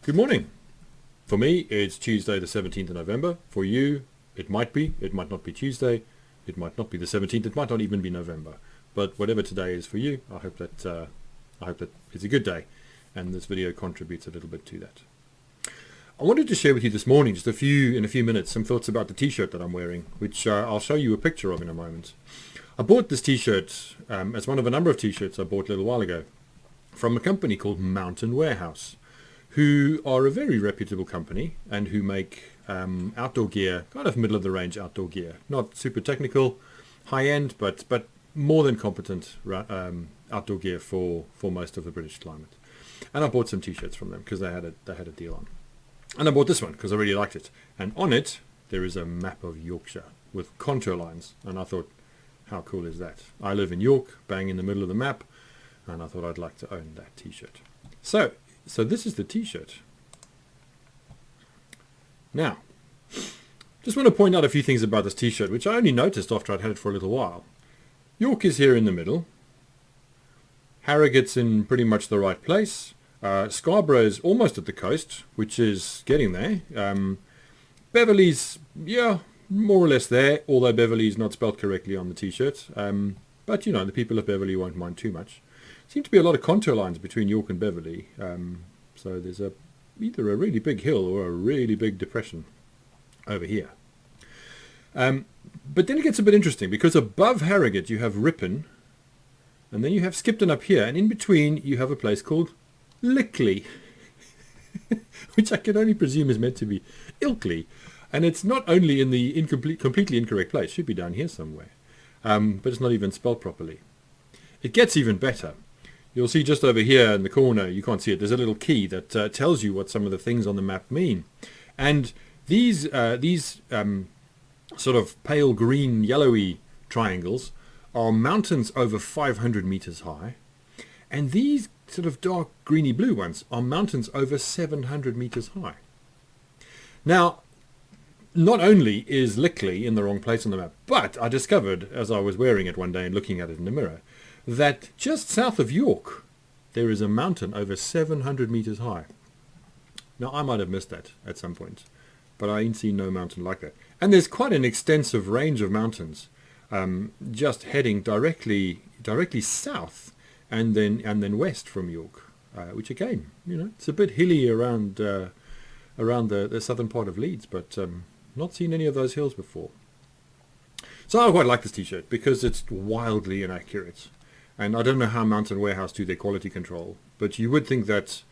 Good morning. For me, it's Tuesday the 17th of November. For you, it might not be Tuesday, it might not be the 17th, it might not even be November. But whatever today is for you, I hope that it's a good day, and this video contributes a little bit to that. I wanted to share with you this morning, in a few minutes, some thoughts about the t-shirt that I'm wearing, which I'll show you a picture of in a moment. I bought this t-shirt as one of a number of t-shirts I bought a little while ago from a company called Mountain Warehouse, who are a very reputable company and who make outdoor gear, kind of middle of the range outdoor gear. Not super technical, high end, but more than competent outdoor gear for most of the British climate. And I bought some t-shirts from them because they had a deal on. And I bought this one because I really liked it. And on it there is a map of Yorkshire with contour lines, and I thought, how cool is that? I live in York, bang in the middle of the map, and I thought I'd like to own that t-shirt. So this is the t-shirt. Now, just want to point out a few things about this t-shirt, which I only noticed after I'd had it for a little while. York is here in the middle. Harrogate's in pretty much the right place. Scarborough is almost at the coast, which is getting there. Beverley's, yeah, more or less there, although Beverley's not spelled correctly on the t-shirt. But, you know, the people of Beverley won't mind too much. Seem to be a lot of contour lines between York and Beverley, so there's either a really big hill or a really big depression over here. But then it gets a bit interesting, because above Harrogate you have Ripon, and then you have Skipton up here, and in between you have a place called Lickley, which I can only presume is meant to be Ilkley, and it's not only in the completely incorrect place, it should be down here somewhere, but it's not even spelled properly. It gets even better. You'll see just over here in the corner, you can't see it, there's a little key that tells you what some of the things on the map mean. And these sort of pale green, yellowy triangles are mountains over 500 meters high. And these sort of dark greeny blue ones are mountains over 700 meters high. Now, not only is Lickley in the wrong place on the map, but I discovered, as I was wearing it one day and looking at it in the mirror, that just south of York there is a mountain over 700 meters high. Now, I might have missed that at some point, but I ain't seen no mountain like that. And there's quite an extensive range of mountains just heading directly south and then west from York, which again, you know, it's a bit hilly around the southern part of Leeds, but not seen any of those hills before. So I quite like this t-shirt because it's wildly inaccurate. And I don't know how Mountain Warehouse do their quality control, but you would think that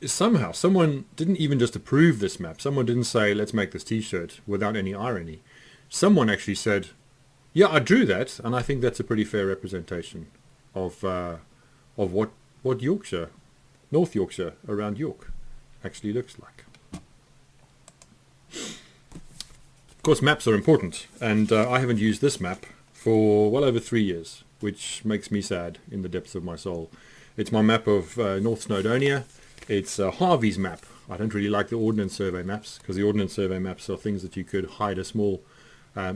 somehow someone didn't even just approve this map. Someone didn't say, let's make this t-shirt without any irony. Someone actually said, yeah, I drew that, and I think that's a pretty fair representation of what Yorkshire, North Yorkshire around York actually looks like. Of course, maps are important, and I haven't used this map for well over 3 years, which makes me sad in the depths of my soul. It's my map of North Snowdonia. It's Harvey's map. I don't really like the Ordnance Survey maps, because the Ordnance Survey maps are things that you could hide a small,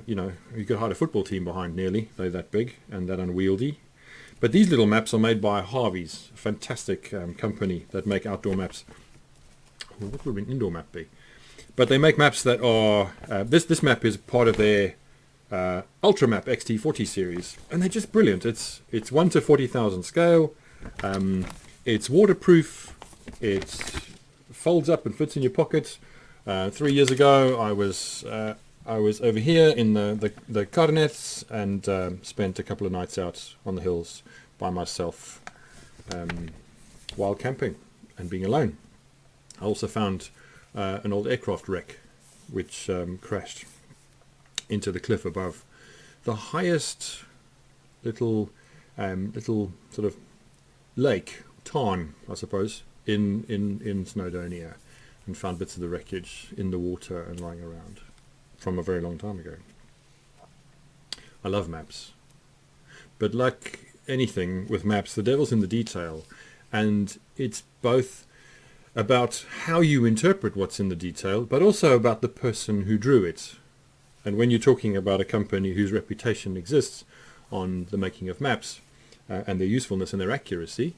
you could hide a football team behind nearly. They're that big and that unwieldy. But these little maps are made by Harvey's, a fantastic company that make outdoor maps. Well, what would an indoor map be? But they make maps that are, this map is part of their Ultramap XT40 series, and they're just brilliant. It's 1 to 40,000 scale, it's waterproof, it folds up and fits in your pocket. 3 years ago I was over here in the Carnets and spent a couple of nights out on the hills by myself while camping and being alone. I also found an old aircraft wreck which crashed into the cliff above the highest little sort of lake, tarn, I suppose, in Snowdonia, and found bits of the wreckage in the water and lying around from a very long time ago. I love maps, but like anything with maps, the devil's in the detail, and it's both about how you interpret what's in the detail, but also about the person who drew it. And when you're talking about a company whose reputation exists on the making of maps and their usefulness and their accuracy,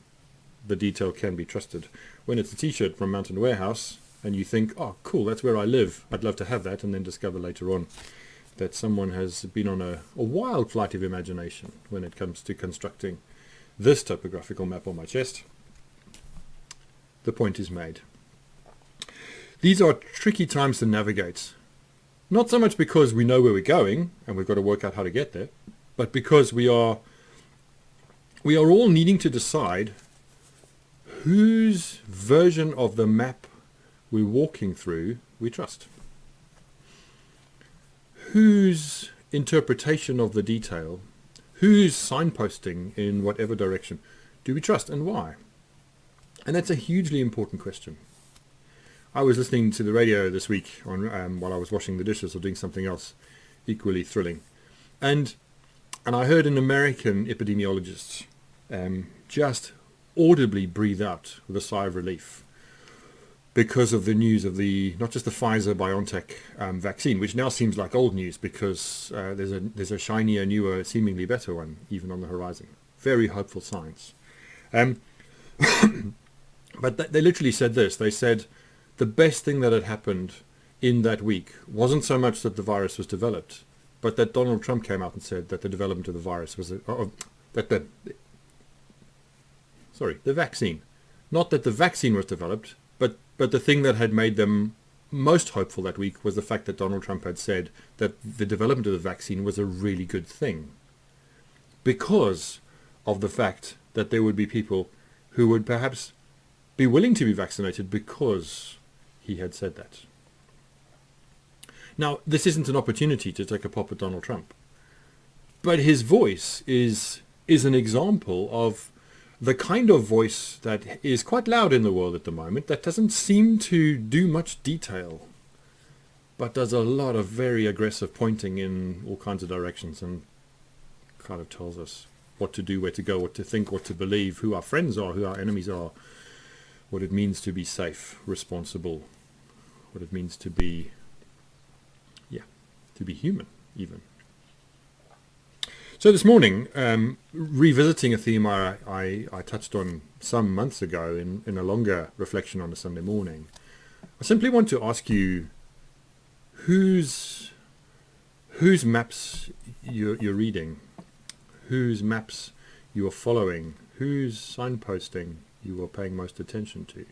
the detail can be trusted. When it's a T-shirt from Mountain Warehouse and you think, oh cool, that's where I live, I'd love to have that, and then discover later on that someone has been on a wild flight of imagination when it comes to constructing this topographical map on my chest, the point is made. These are tricky times to navigate. Not so much because we know where we're going and we've got to work out how to get there, but because we are all needing to decide whose version of the map we're walking through we trust. Whose interpretation of the detail, whose signposting in whatever direction do we trust, and why? And that's a hugely important question. I was listening to the radio this week while I was washing the dishes or doing something else equally thrilling. And I heard an American epidemiologist just audibly breathe out with a sigh of relief because of the news of not just the Pfizer-BioNTech vaccine, which now seems like old news because there's a shinier, newer, seemingly better one even on the horizon. Very hopeful signs. But they literally said this. They said the best thing that had happened in that week wasn't so much that the virus was developed, but that Donald Trump came out and said that the development of the virus was the vaccine. Not that the vaccine was developed, but the thing that had made them most hopeful that week was the fact that Donald Trump had said that the development of the vaccine was a really good thing because of the fact that there would be people who would perhaps be willing to be vaccinated because he had said that. Now, this isn't an opportunity to take a pop at Donald Trump, but his voice is an example of the kind of voice that is quite loud in the world at the moment, that doesn't seem to do much detail, but does a lot of very aggressive pointing in all kinds of directions and kind of tells us what to do, where to go, what to think, what to believe, who our friends are, who our enemies are, what it means to be safe, responsible, what it means to be human even. So this morning, revisiting a theme I touched on some months ago in a longer reflection on a Sunday morning, I simply want to ask you whose maps you're reading, whose maps you are following, whose signposting you are paying most attention to.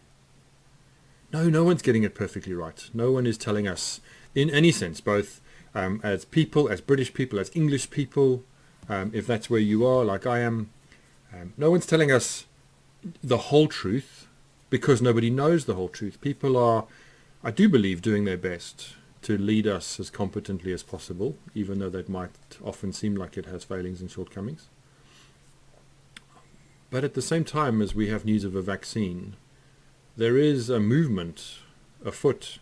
No one's getting it perfectly right. No one is telling us in any sense, both as people, as British people, as English people, if that's where you are, like I am, no one's telling us the whole truth because nobody knows the whole truth. People are, I do believe, doing their best to lead us as competently as possible, even though that might often seem like it has failings and shortcomings. But at the same time as we have news of a vaccine, there is a movement afoot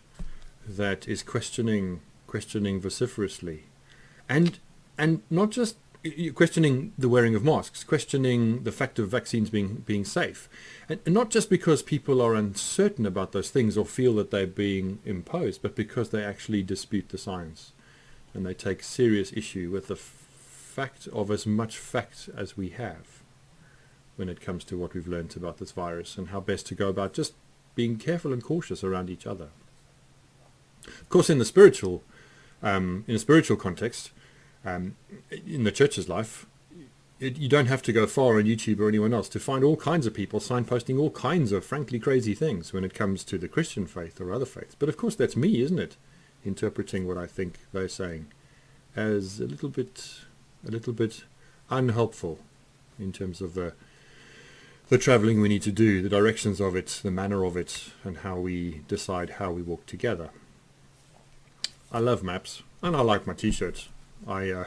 that is questioning vociferously, and not just questioning the wearing of masks, questioning the fact of vaccines being safe, and not just because people are uncertain about those things or feel that they're being imposed, but because they actually dispute the science and they take serious issue with the fact of as much fact as we have when it comes to what we've learned about this virus and how best to go about just being careful and cautious around each other. Of course, in a spiritual context, in the church's life, you don't have to go far on YouTube or anyone else to find all kinds of people signposting all kinds of frankly crazy things when it comes to the Christian faith or other faiths. But of course, that's me, isn't it? Interpreting what I think they're saying as a little bit unhelpful in terms of the traveling we need to do, the directions of it, the manner of it, and how we decide how we walk together. I love maps, and I like my T-shirts. I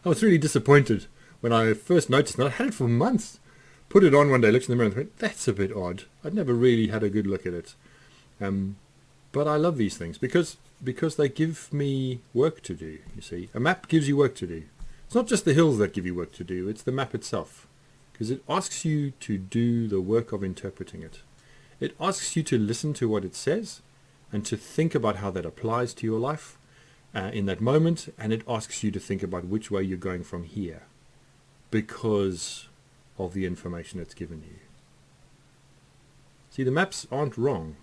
was really disappointed when I first noticed that. I had it for months. Put it on one day, looked in the mirror and thought, that's a bit odd. I'd never really had a good look at it. But I love these things because they give me work to do, you see. A map gives you work to do. It's not just the hills that give you work to do, it's the map itself. Because it asks you to do the work of interpreting it. It asks you to listen to what it says and to think about how that applies to your life in that moment, and it asks you to think about which way you're going from here because of the information it's given you. See, the maps aren't wrong.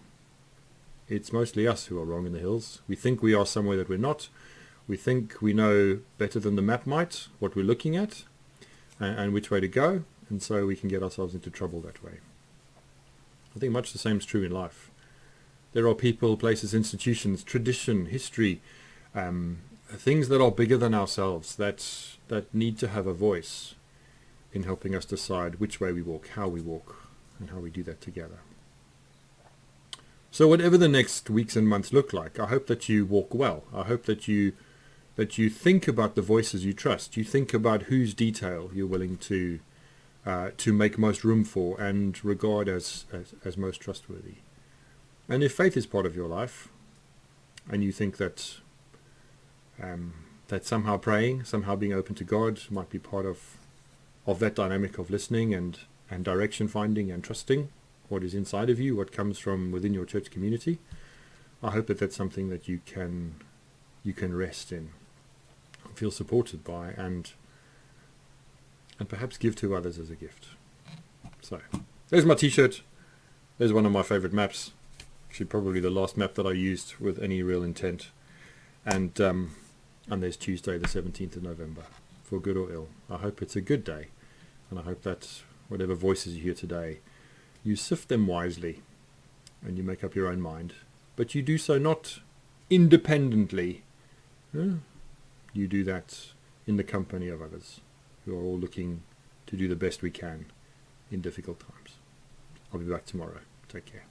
It's mostly us who are wrong in the hills. We think we are somewhere that we're not. We think we know better than the map might what we're looking at and which way to go, and so we can get ourselves into trouble that way. I think much the same is true in life. There are people, places, institutions, tradition, history, things that are bigger than ourselves that need to have a voice in helping us decide which way we walk, and how we do that together. So whatever the next weeks and months look like, I hope that you walk well. I hope that you think about the voices you trust. You think about whose detail you're willing to make most room for and regard as most trustworthy. And if faith is part of your life, and you think that somehow praying, somehow being open to God might be part of that dynamic of listening and direction finding and trusting what is inside of you, what comes from within your church community, I hope that that's something that you can rest in, feel supported by, and perhaps give to others as a gift. So there's my t-shirt. There's one of my favorite maps. Actually, probably the last map that I used with any real intent. And there's Tuesday, the 17th of November, for good or ill. I hope it's a good day, and I hope that whatever voices you hear today, you sift them wisely, and you make up your own mind. But you do so not independently. You do that in the company of others who are all looking to do the best we can in difficult times. I'll be back tomorrow. Take care.